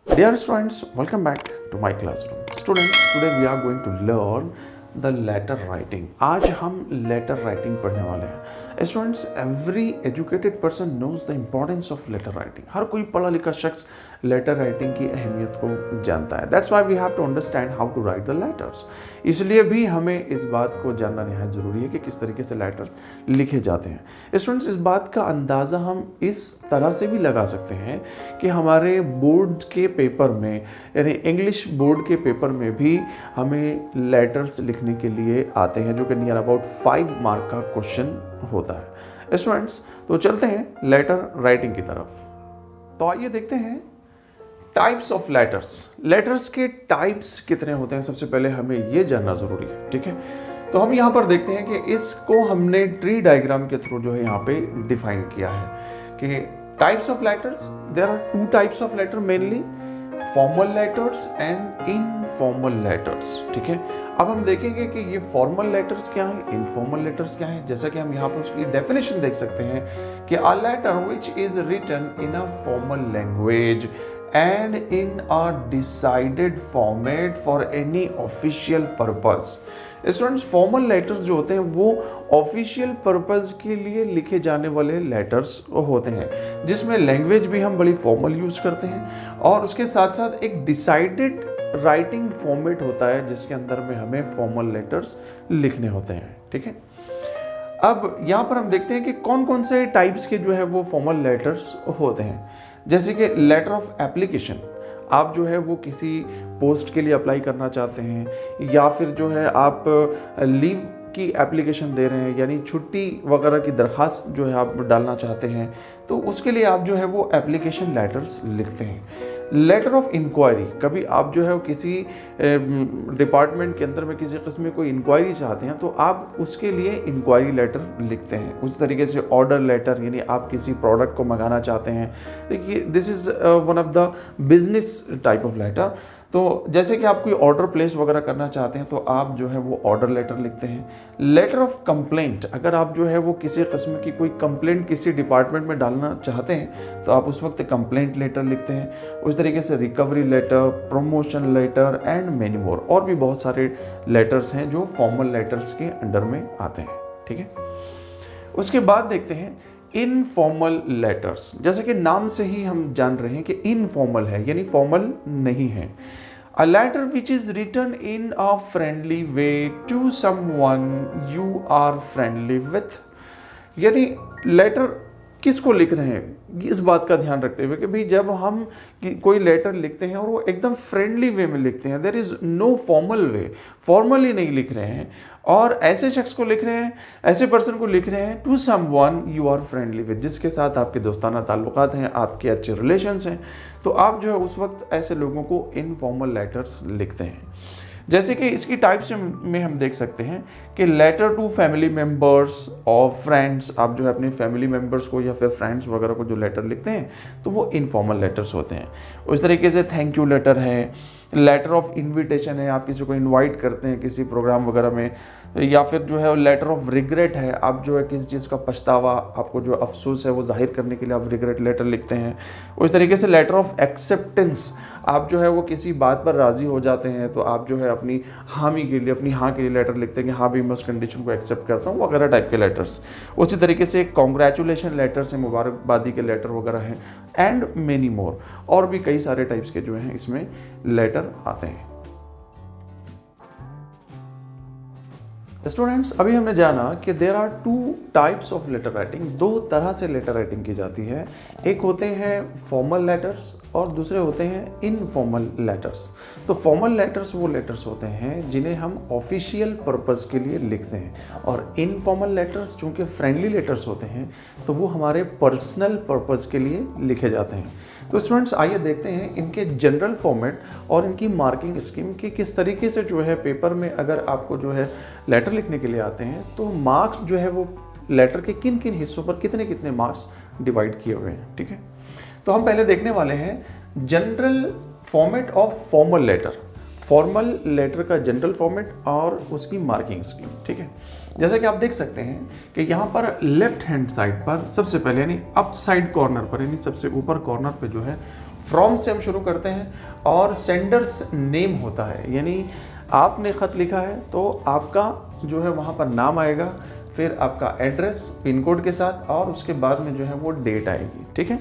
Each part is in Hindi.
Dear students, welcome back to my classroom. Students, today we are going to learn the letter writing. आज हम letter writing पढ़ने वाले हैं. Students, every educated person knows the importance of letter writing. हर कोई पढ़ा लिखा शख्स लेटर राइटिंग की अहमियत को जानता है. That's why we have to understand how to write the letters. इसलिए भी हमें इस बात को जानना निहायत ज़रूरी है कि किस तरीके से लेटर्स लिखे जाते हैं. स्टूडेंट्स, इस बात का अंदाज़ा हम इस तरह से भी लगा सकते हैं कि हमारे बोर्ड के पेपर में, यानी इंग्लिश बोर्ड के पेपर में भी हमें लेटर्स लिखने के लिए आते हैं, जो कि नियर अबाउट 5 मार्क का क्वेश्चन होता है. स्टूडेंट्स, तो चलते हैं लेटर राइटिंग की तरफ. तो आइए देखते हैं टाइप्स ऑफ लेटर्स. लेटर्स के टाइप्स कितने होते हैं, सबसे पहले हमें ये जानना ज़रूरी है. ठीक है, तो हम यहाँ पर देखते हैं कि इसको हमने ट्री डायग्राम के थ्रू जो है यहाँ पे डिफाइन किया है कि types of letters, there are 2 types of letter mainly, formal letters and informal letters. ठीक है, अब हम देखेंगे कि ये फॉर्मल लेटर्स क्या हैं, इनफॉर्मल लेटर्स क्या हैं. जैसा कि हम यहाँ पर उसकी डेफिनेशन देख सकते हैं कि a letter which is written in a formal language and in a decided format for any official purpose. Students, formal letters जो होते हैं वो ऑफिशियल पर्पस के लिए लिखे जाने वाले लेटर्स होते हैं, जिसमें लैंग्वेज भी हम बड़ी फॉर्मल यूज करते हैं और उसके साथ साथ एक डिसाइडेड राइटिंग फॉर्मेट होता है जिसके अंदर में हमें फॉर्मल लेटर्स लिखने होते हैं. ठीक है, अब यहाँ पर हम देखते हैं कि कौन कौन से टाइप्स के जो है वो फॉर्मल लेटर्स होते हैं. जैसे कि लेटर ऑफ एप्लीकेशन, आप जो है वो किसी पोस्ट के लिए अप्लाई करना चाहते हैं या फिर जो है आप लीव की एप्लीकेशन दे रहे हैं, यानी छुट्टी वगैरह की दरख्वास्त जो है आप डालना चाहते हैं, तो उसके लिए आप जो है वो एप्लीकेशन लेटर्स लिखते हैं. लेटर ऑफ इंक्वायरी, कभी आप जो है किसी डिपार्टमेंट के अंदर में किसी किस्म में कोई इंक्वायरी चाहते हैं तो आप उसके लिए इंक्वायरी लेटर लिखते हैं. उस तरीके से ऑर्डर लेटर, यानी आप किसी प्रोडक्ट को मंगाना चाहते हैं, देखिए this is one of the business type of letter. तो जैसे कि आप कोई ऑर्डर प्लेस वगैरह करना चाहते हैं तो आप जो है वो ऑर्डर लेटर लिखते हैं. लेटर ऑफ कंप्लेंट, अगर आप जो है वो किसी किस्म की कोई कंप्लेंट किसी डिपार्टमेंट में डालना चाहते हैं तो आप उस वक्त कंप्लेंट लेटर लिखते हैं. उस तरीके से recovery letter, promotion letter and many more, और भी बहुत सारे लेटर्स हैं जो फॉर्मल लेटर्स के अंडर में आते हैं. ठीक है, उसके बाद देखते हैं इनफॉर्मल लेटर्स. जैसे कि नाम से ही हम जान रहे हैं कि इनफॉर्मल है, यानी फॉर्मल नहीं है. A letter which is written in a friendly way to someone you are friendly with. यानी लेटर किसको लिख रहे हैं, इस बात का ध्यान रखते हुए कि भाई जब हम कोई लेटर लिखते हैं और वो एकदम फ्रेंडली वे में लिखते हैं, there is no formal way, formally नहीं लिख रहे हैं, और ऐसे शख्स को लिख रहे हैं, ऐसे पर्सन को लिख रहे हैं to someone you are friendly with, जिसके साथ आपके दोस्ताना ताल्लुकात हैं, आपके अच्छे रिलेशंस हैं, तो आप जो है उस वक्त ऐसे लोगों को इनफॉर्मल लेटर्स लिखते हैं. जैसे कि इसकी टाइप्स में हम देख सकते हैं कि लेटर टू फैमिली मेम्बर्स और फ्रेंड्स, आप जो है अपने फैमिली मेम्बर्स को या फिर फ्रेंड्स वगैरह को जो लेटर लिखते हैं तो वो इनफॉर्मल लेटर्स होते हैं. उस तरीके से थैंक यू लेटर है, लेटर ऑफ इनविटेशन है, आप किसी को इनवाइट करते हैं किसी प्रोग्राम वगैरह में, या फिर जो है लेटर ऑफ रिग्रेट है, आप जो है किसी चीज़ का पछतावा, आपको जो अफसोस है वो जाहिर करने के लिए आप रिग्रेट लेटर लिखते हैं. उस तरीके से लेटर ऑफ एक्सेप्टेंस, आप जो है वो किसी बात पर राज़ी हो जाते हैं तो आप जो है अपनी हामी के लिए, अपनी हाँ के लिए लेटर लिखते हैं कि हाँ भी मैं उस कंडीशन को एक्सेप्ट करता हूँ, वगैरह टाइप के लेटर्स. उसी तरीके से कॉन्ग्रेचुलेशन लेटर्स हैं, मुबारकबादी के लेटर वगैरह हैं, एंड मेनी मोर, और भी कई सारे टाइप्स के जो हैं इसमें लेटर आते हैं. स्टूडेंट्स, अभी हमने जाना कि there are 2 types of letter writing. 2 तरह से लेटर राइटिंग की जाती है. एक होते हैं फॉर्मल लेटर्स और दूसरे होते हैं इनफॉर्मल लेटर्स. तो फॉर्मल लेटर्स वो लेटर्स होते हैं जिन्हें हम ऑफिशियल पर्पस के लिए लिखते हैं, और इनफॉर्मल लेटर्स चूँकि फ्रेंडली लेटर्स होते हैं तो वो हमारे पर्सनल पर्पस के लिए लिखे जाते हैं. तो स्टूडेंट्स, आइए देखते हैं इनके जनरल फॉर्मेट और इनकी मार्किंग स्कीम की किस तरीके से जो है पेपर में अगर आपको जो है लेटर लिखने के लिए आते हैं तो मार्क्स जो है वो लेटर के किन किन हिस्सों पर कितने कितने मार्क्स डिवाइड किए हुए हैं. ठीक है, तो हम पहले देखने वाले हैं general format of formal letter. Formal letter का जनरल फॉर्मेट और उसकी मार्किंग स्कीम. ठीक है, जैसा कि आप देख सकते हैं कि यहाँ पर लेफ्ट हैंड साइड पर सबसे पहले यानी अप साइड कॉर्नर पर यानी सबसे ऊपर कॉर्नर पे जो है फ्रॉम से हम शुरू करते हैं और सेंडर्स नेम होता है, यानी आपने ख़त लिखा है तो आपका जो है वहाँ पर नाम आएगा, फिर आपका एड्रेस पिन कोड के साथ और उसके बाद में जो है वो डेट आएगी। ठीक है,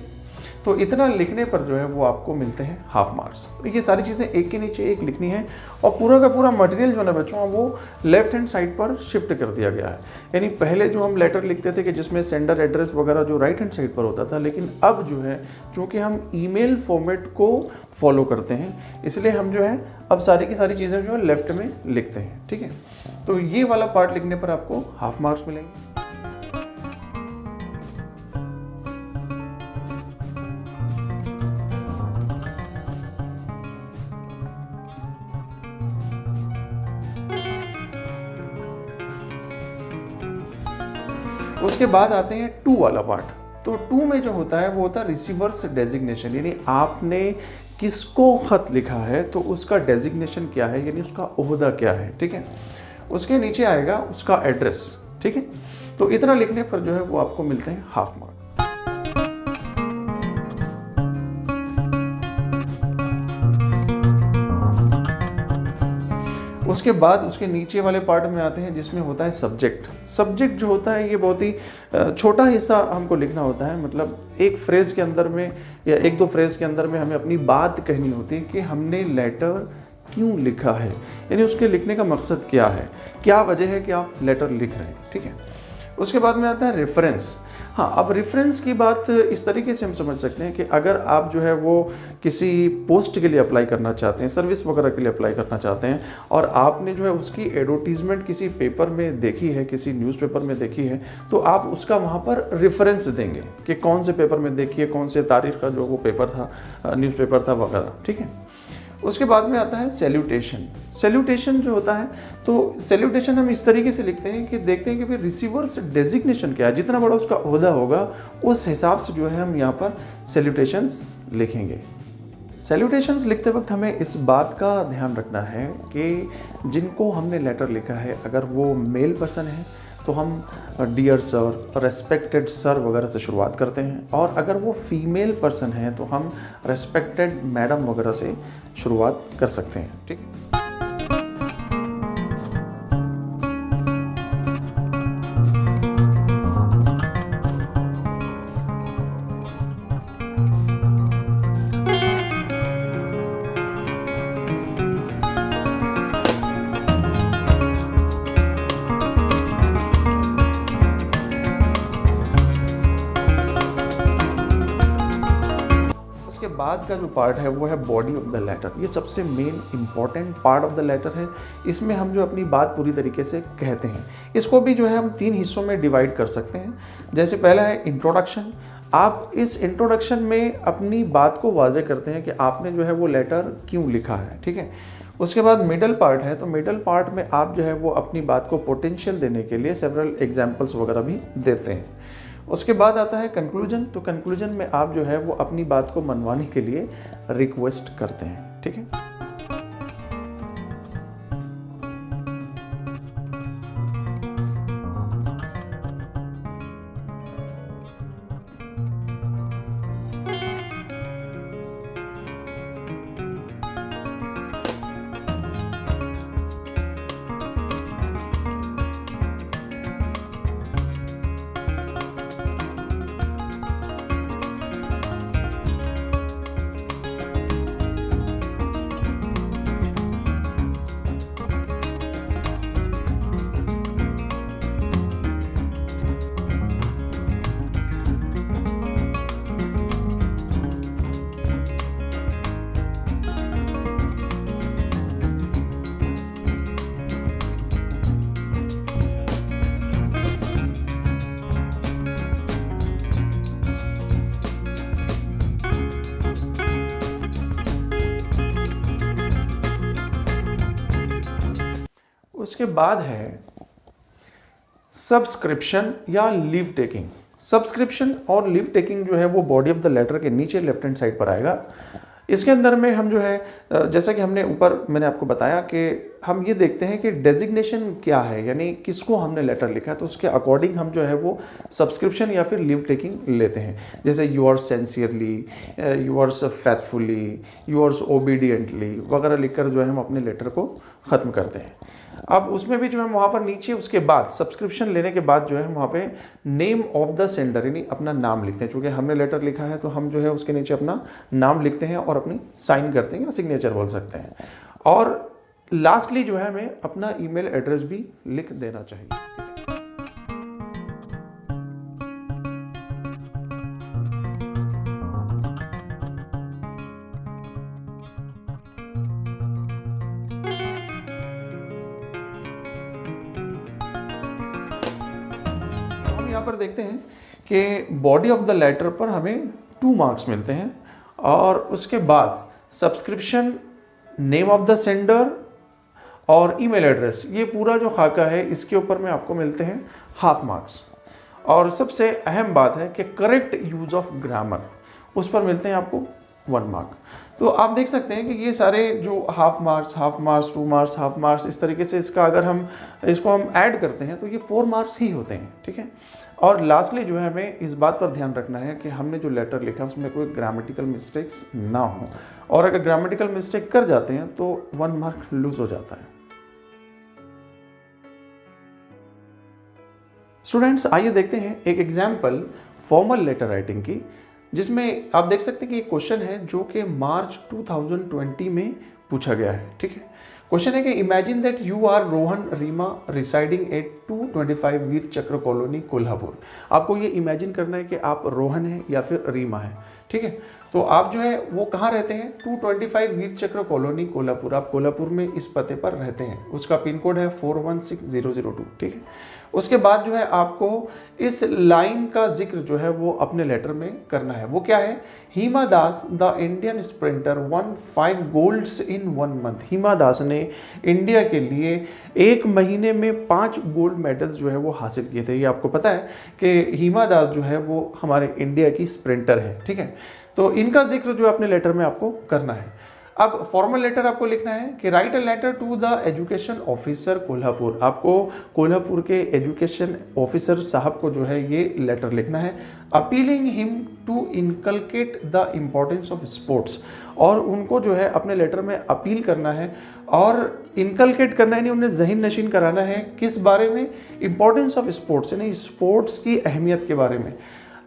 तो इतना लिखने पर जो है वो आपको मिलते हैं हाफ मार्क्स। तो ये सारी चीज़ें एक के नीचे एक लिखनी है और पूरा का पूरा मटेरियल जो है ना बच्चों वो लेफ्ट हैंड साइड पर शिफ्ट कर दिया गया है। यानी पहले जो हम लेटर लिखते थे कि जिसमें सेंडर एड्रेस वगैरह जो राइट हैंड साइड पर होता था, लेकिन अब जो है चूँकि हम ईमेल फॉर्मेट को फॉलो करते हैं इसलिए हम जो है अब सारी की सारी चीज़ें जो है लेफ्ट में लिखते हैं। ठीक है, तो ये वाला पार्ट लिखने पर आपको हाफ मार्क्स मिलेंगे। उसके बाद आते हैं टू वाला पार्ट। तो टू में जो होता है वो होता है रिसीवर्स डेजिग्नेशन, यानी आपने किसको खत लिखा है तो उसका डेजिग्नेशन क्या है, यानी उसका ओहदा क्या है। ठीक है, उसके नीचे आएगा उसका एड्रेस। ठीक है, तो इतना लिखने पर जो है वो आपको मिलते हैं हाफ मार्क्स। उसके बाद उसके नीचे वाले पार्ट में आते हैं जिसमें होता है सब्जेक्ट। सब्जेक्ट जो होता है ये बहुत ही छोटा हिस्सा हमको लिखना होता है, मतलब एक फ्रेज़ के अंदर में या एक दो फ्रेज़ के अंदर में हमें अपनी बात कहनी होती है कि हमने लेटर क्यों लिखा है, यानी उसके लिखने का मकसद क्या है, क्या वजह है कि आप लेटर लिख रहे हैं। ठीक है, उसके बाद में आता है रेफरेंस। हाँ, अब रेफरेंस की बात इस तरीके से हम समझ सकते हैं कि अगर आप जो है वो किसी पोस्ट के लिए अप्लाई करना चाहते हैं, सर्विस वगैरह के लिए अप्लाई करना चाहते हैं और आपने जो है उसकी एडवर्टीजमेंट किसी पेपर में देखी है, किसी न्यूज़पेपर में देखी है, तो आप उसका वहाँ पर रेफरेंस देंगे कि कौन से पेपर में देखी है, कौन से तारीख का जो वो पेपर था, न्यूज़पेपर था वगैरह। ठीक है, उसके बाद में आता है सैल्यूटेशन। सैल्यूटेशन जो होता है तो सैल्यूटेशन हम इस तरीके से लिखते हैं कि देखते हैं कि फिर रिसीवर्स डेजिग्नेशन क्या है, जितना बड़ा उसका ओहदा होगा उस हिसाब से जो है हम यहाँ पर सैल्यूटेशंस लिखेंगे। सैल्यूटेशंस लिखते वक्त हमें इस बात का ध्यान रखना है कि जिनको हमने लेटर लिखा है अगर वो मेल पर्सन है तो हम डियर सर, रेस्पेक्टेड सर वगैरह से शुरुआत करते हैं, और अगर वो फीमेल पर्सन है तो हम रेस्पेक्टेड मैडम वगैरह से शुरुआत कर सकते हैं। ठीक है, बाद का जो पार्ट है वो है बॉडी ऑफ द लेटर। ये सबसे main important part of the letter है। इसमें हम जो अपनी बात पूरी तरीके से कहते हैं, इसको भी जो है हम 3 हिस्सों में डिवाइड कर सकते हैं। जैसे पहला है इंट्रोडक्शन। आप इस इंट्रोडक्शन में अपनी बात को वाज़ेह करते हैं कि आपने जो है वो लेटर क्यों लिखा है। ठीक है, उसके बाद मिडल पार्ट है, तो मिडल पार्ट में आप जो है वो अपनी बात को पोटेंशियल देने के लिए सेवरल एग्जाम्पल्स वगैरह भी देते हैं। उसके बाद आता है कंक्लूजन। तो कंक्लूजन में आप जो है वो अपनी बात को मनवाने के लिए रिक्वेस्ट करते हैं। ठीक है, उसके बाद है सब्सक्रिप्शन या लीव टेकिंग। सब्सक्रिप्शन और लीव टेकिंग जो है वो बॉडी ऑफ द लेटर के नीचे लेफ्ट हैंड साइड पर आएगा। इसके अंदर में हम जो है जैसा कि हमने ऊपर मैंने आपको बताया कि हम ये देखते हैं कि डेजिग्नेशन क्या है, यानी किसको हमने लेटर लिखा है, तो उसके अकॉर्डिंग हम जो है वो सब्सक्रिप्शन या फिर लीव टेकिंग लेते हैं। जैसे yours sincerely, yours faithfully, yours obediently वगैरह लिखकर जो है हम अपने लेटर को ख़त्म करते हैं। अब उसमें भी जो है वहाँ पर नीचे उसके बाद सब्सक्रिप्शन लेने के बाद जो है हम वहाँ पे नेम ऑफ द सेंडर यानी अपना नाम लिखते हैं। चूँकि हमने लेटर लिखा है तो हम जो है उसके नीचे अपना नाम लिखते हैं और अपनी साइन करते हैं या सिग्नेचर बोल सकते हैं। और लास्टली जो है हमें अपना ईमेल एड्रेस भी लिख देना चाहिए। यहाँ पर देखते हैं कि बॉडी ऑफ द लेटर पर हमें 2 मार्क्स मिलते हैं और उसके बाद subscription, name of the sender और ईमेल एड्रेस, ये पूरा जो खाका है इसके ऊपर में आपको मिलते हैं हाफ मार्क्स। और सबसे अहम बात है कि करेक्ट यूज ऑफ ग्रामर, उस पर मिलते हैं आपको 1 मार्क। तो आप देख सकते हैं कि ये सारे जो half marks, 2 marks, half marks, इस तरीके से इसका अगर हम इसको ऐड करते हैं तो ये 4 मार्क्स ही होते हैं, ठीक है। और लास्टली जो है हमें इस बात पर ध्यान रखना है कि हमने जो लेटर लिखा उसमें कोई ग्रामेटिकल मिस्टेक्स ना हो, और अगर ग्रामेटिकल मिस्टेक कर जाते हैं तो 1 मार्क लूज हो जाता है। स्टूडेंट्स, आइए देखते हैं एक एग्जाम्पल फॉर्मल लेटर राइटिंग की, जिसमें आप देख सकते हैं कि एक क्वेश्चन है जो कि मार्च 2020 में पूछा गया है, ठीक है। क्वेश्चन है कि imagine that you are Rohan Reema residing at 225 Veer Chakra colony Kolhapur. आपको ये इमेजिन करना है कि आप रोहन है या फिर रीमा है, ठीक है। तो आप जो है वो कहाँ रहते हैं, 225 वीर चक्र कॉलोनी कोल्हापुर। आप कोल्हापुर में इस पते पर रहते हैं, उसका पिन कोड है 416002, ठीक है। उसके बाद जो है आपको इस लाइन का जिक्र जो है वो अपने लेटर में करना है। वो क्या है, Hima Das the Indian sprinter won 5 golds in 1 month. Hima Das ने इंडिया के लिए 1 महीने में 5 गोल्ड मेडल्स जो है वो हासिल किए थे। ये आपको पता है कि हिमा दास जो है वो हमारे इंडिया की स्प्रिंटर है, ठीक है। तो इनका जिक्र जो अपने लेटर में आपको करना है। अब फॉर्मल लेटर आपको लिखना है कि write a letter to the education officer Kolhapur. आपको कोल्हापुर के एजुकेशन ऑफिसर साहब को जो है ये लेटर लिखना है, appealing him to inculcate the importance of sports. और उनको जो है अपने लेटर में अपील करना है और इनकलकेट करना है, यानी उन्हें ज़हन नशीन कराना है किस बारे में, इम्पोर्टेंस ऑफ स्पोर्ट्स, यानी स्पोर्ट्स की अहमियत के बारे में।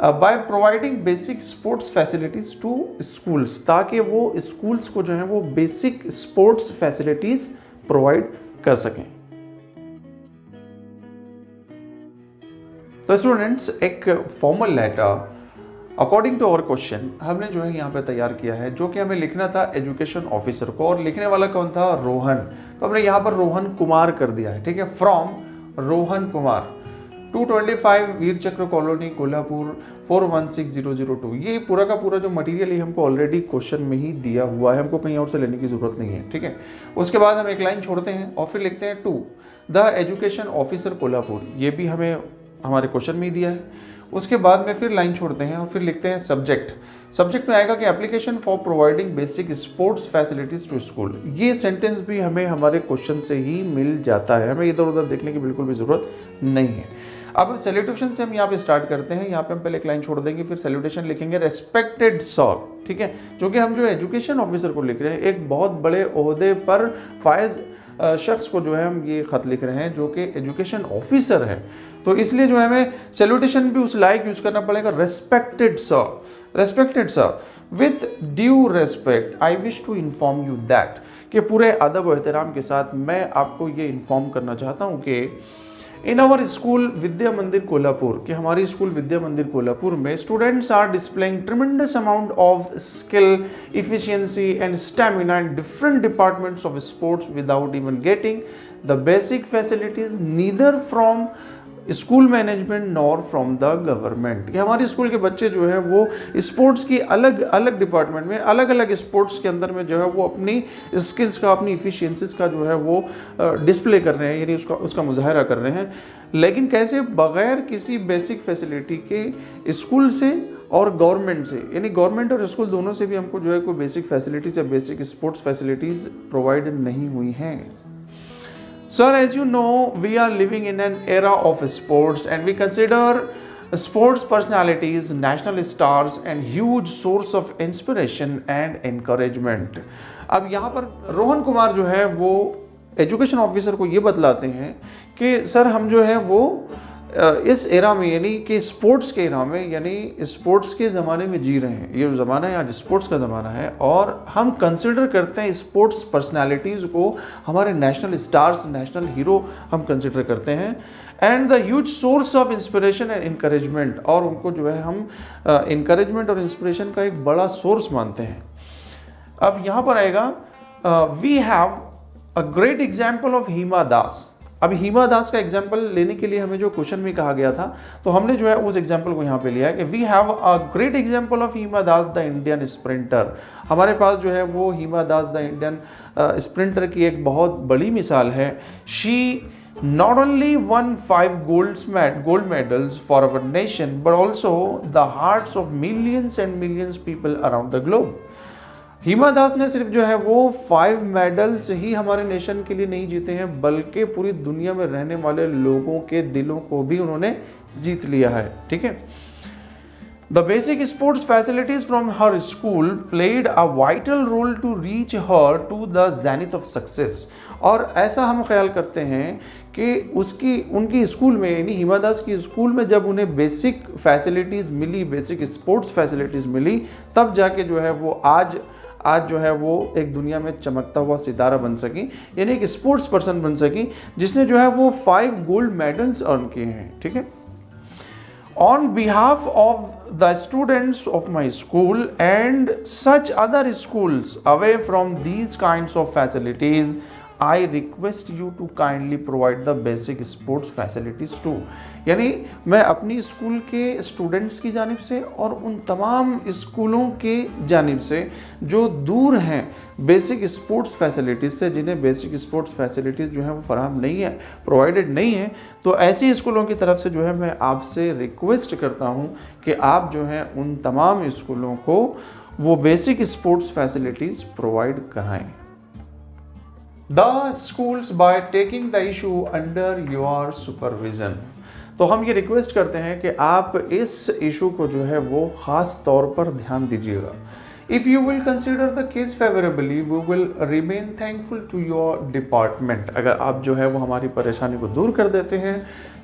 By providing basic sports facilities to schools, ताकि वो स्कूल्स को जो है वो बेसिक स्पोर्ट्स फैसिलिटीज़ प्रोवाइड कर सकें। तो स्टूडेंट्स, एक formal letter according to our question हमने जो है यहाँ पे तैयार किया है, जो कि हमें लिखना था एजुकेशन ऑफिसर को, और लिखने वाला कौन था, रोहन। तो हमने यहाँ पर रोहन कुमार कर दिया है, ठीक है। From Rohan Kumar 225 Veer Chakra colony Kolhapur 416002। ये पूरा का पूरा जो मटेरियल है हमको ऑलरेडी क्वेश्चन में ही दिया हुआ है, हमको कहीं और से लेने की जरूरत नहीं है, ठीक है। उसके बाद हम एक लाइन छोड़ते हैं और फिर लिखते हैं to the education officer Kolhapur. ये भी हमें हमारे क्वेश्चन में ही दिया है। उसके बाद में फिर लाइन छोड़ते हैं और फिर लिखते हैं सब्जेक्ट। सब्जेक्ट में आएगा कि application for providing basic sports facilities to school. ये सेंटेंस भी हमें हमारे क्वेश्चन से ही मिल जाता है, हमें इधर उधर देखने की बिल्कुल भी जरूरत नहीं है। अब सैल्यूटेशन से हम यहाँ पे स्टार्ट करते हैं। यहाँ पे हम पहले एक लाइन छोड़ देंगे, फिर सैल्यूटेशन लिखेंगे रेस्पेक्टेड सर, ठीक है। जो कि हम जो एजुकेशन ऑफिसर को लिख रहे हैं, एक बहुत बड़े ओहदे पर फायज शख्स को जो है हम ये खत लिख रहे हैं जो कि एजुकेशन ऑफिसर है, तो इसलिए जो है हमें सैल्यूटेशन भी उस लायक यूज करना पड़ेगा, respected sir. Respected sir, with due respect I wish to inform you that, कि पूरे अदब और एहतराम के साथ मैं आपको ये इन्फॉर्म करना चाहता हूँ कि इन आवर स्कूल विद्या मंदिर कोल्हापुर, कि हमारी स्कूल विद्या मंदिर कोल्हापुर में students are displaying tremendous amount of skill, efficiency and stamina in different departments of sports without even getting the basic facilities neither from school management nor from the government. कि हमारे स्कूल के बच्चे जो है वो स्पोर्ट्स की अलग अलग डिपार्टमेंट में, अलग अलग स्पोर्ट्स के अंदर में जो है वो अपनी स्किल्स का, अपनी इफिशियंसीज का जो है वो डिस्प्ले कर रहे हैं, यानी उसका मुजाहरा कर रहे हैं। लेकिन कैसे, बगैर किसी बेसिक फैसिलिटी के स्कूल से और गवर्नमेंट से, यानी गवर्नमेंट और स्कूल दोनों से भी हमको जो है कोई बेसिक फैसिलिटीज या बेसिक स्पोर्ट्स फैसिलिटीज़ प्रोवाइड नहीं हुई हैं। Sir, as you know, we are living in an era of sports and we consider sports personalities, national stars and huge source of inspiration and encouragement. अब यहाँ पर रोहन कुमार जो है वो एजुकेशन ऑफिसर को ये बतलाते हैं कि सर हम जो है वो इस एरा में यानी कि स्पोर्ट्स के एरा में यानी स्पोर्ट्स के ज़माने में जी रहे हैं। ये जो ज़माना है आज स्पोर्ट्स का ज़माना है और हम कंसिडर करते हैं स्पोर्ट्स पर्सनालिटीज़ को हमारे नेशनल स्टार्स, नेशनल हीरो हम कंसिडर करते हैं and the huge source of inspiration and encouragement, और उनको जो है हम इंकरेजमेंट और इंस्पिरेशन का एक बड़ा सोर्स मानते हैं। अब यहाँ पर आएगा we have a great example of Hima Das. अब हिमा दास का एग्जाम्पल लेने के लिए हमें जो क्वेश्चन में कहा गया था तो हमने जो है उस एग्जाम्पल को यहाँ पे लिया है कि we have a great example of Hima Das the Indian sprinter. हमारे पास जो है वो Hima Das the Indian sprinter की एक बहुत बड़ी मिसाल है। She not only won 5 gold medals for our nation but also the hearts of millions and millions people around the globe. हिमा दास ने सिर्फ जो है वो 5 मेडल्स ही हमारे नेशन के लिए नहीं जीते हैं बल्कि पूरी दुनिया में रहने वाले लोगों के दिलों को भी उन्होंने जीत लिया है। ठीक है। The basic sports facilities from her school played a vital role to reach her to the zenith of success. और ऐसा हम ख्याल करते हैं कि उनकी स्कूल में यानी हिमा दास की स्कूल में जब उन्हें बेसिक फैसिलिटीज़ मिली, बेसिक स्पोर्ट्स फैसिलिटीज़ मिली, तब जाके जो है वो आज जो है वो एक दुनिया में चमकता हुआ सितारा बन सकी, यानी एक स्पोर्ट्स पर्सन बन सकी जिसने जो है वो 5 गोल्ड मेडल्स अर्न किए हैं। ठीक है। On behalf of the students of my school and such other schools away from these kinds of facilities, I request you to kindly provide the basic sports facilities too. यानी मैं अपनी स्कूल के स्टूडेंट्स की जानिब से और उन तमाम स्कूलों के जानिब से जो दूर हैं बेसिक स्पोर्ट्स फैसिलिटीज़ से, जिन्हें बेसिक स्पोर्ट्स फैसिलिटीज़ जो है वो फराहम नहीं है, प्रोवाइडेड नहीं है, तो ऐसी स्कूलों की तरफ से जो है मैं आपसे रिक्वेस्ट करता हूँ कि आप जो है उन तमाम स्कूलों को वो बेसिक स्पोर्ट्स फैसिलिटीज़ प्रोवाइड कराएँ। The schools by taking the issue under your supervision. तो हम ये रिक्वेस्ट करते हैं कि आप इस इशू को जो है वो ख़ास तौर पर ध्यान दीजिएगा। If you will consider the case favorably, we will remain thankful to your department. अगर आप जो है वो हमारी परेशानी को दूर कर देते हैं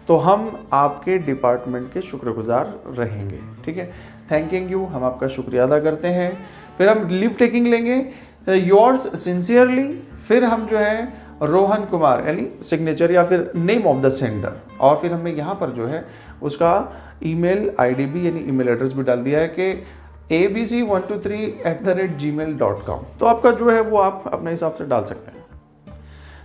तो हम आपके डिपार्टमेंट के शुक्रगुजार रहेंगे। ठीक है। थैंकिंग यू, हम आपका शुक्रिया अदा करते हैं। फिर हम लीव टेकिंग लेंगे, योर्स सिंसियरली, फिर हम जो है रोहन कुमार यानी सिग्नेचर या फिर नेम ऑफ द सेंडर, और फिर हमने यहाँ पर जो है उसका ईमेल आईडी भी यानी ईमेल एड्रेस भी डाल दिया है कि abc123@gmail.com। तो आपका जो है वो आप अपने हिसाब से डाल सकते हैं।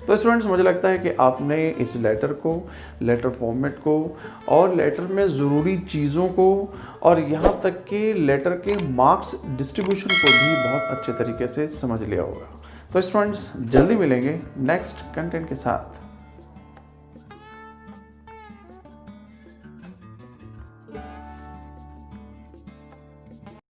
तो स्टूडेंट्स, मुझे लगता है कि आपने इस लेटर को, लेटर फॉर्मेट को और लेटर में ज़रूरी चीज़ों को और यहाँ तक कि लेटर के मार्क्स डिस्ट्रीब्यूशन को भी बहुत अच्छे तरीके से समझ लिया होगा। तो स्टूडेंट्स, जल्दी मिलेंगे नेक्स्ट कंटेंट के साथ।